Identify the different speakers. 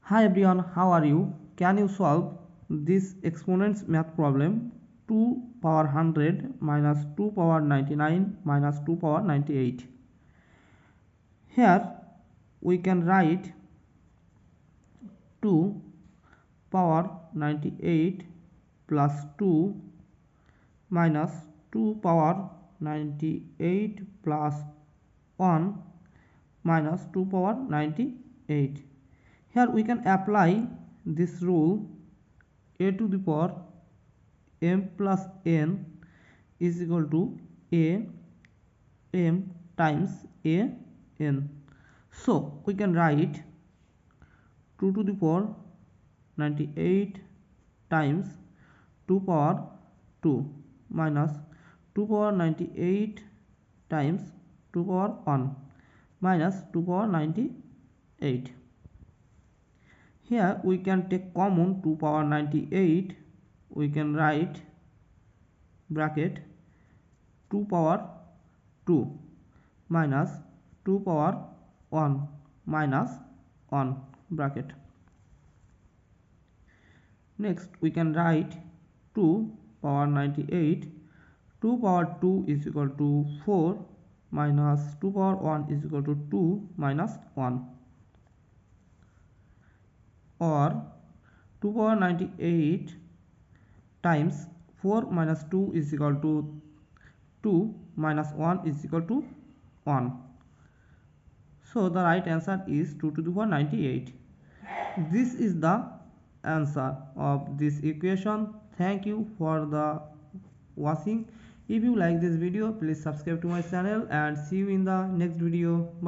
Speaker 1: Hi everyone, how are you? Can you solve this exponents math problem 2 power 100 minus 2 power 99 minus 2 power 98? Here we can write 2 power 98 plus 2 minus 2 power 98 plus 1 minus 2 power 98. Here we can apply this rule a to the power m plus n is equal to a m times a n. So we can write 2 to the power 98 times 2 power 2 minus 2 power 98 times 2 power 1 minus 2 power 98. Here we can take common 2 power 98. We can write bracket 2 power 2 minus 2 power 1 minus 1 bracket. Next we can write 2 power 98. 2 power 2 is equal to 4 minus 2 power 1 is equal to 2 minus 1, or 2 power 98 times 4 minus 2 is equal to 2 minus 1 is equal to 1. So the right answer is 2 to the power 98. This is the answer of this equation. Thank you for the watching. If you like this video, please subscribe to my channel and see you in the next video. Bye.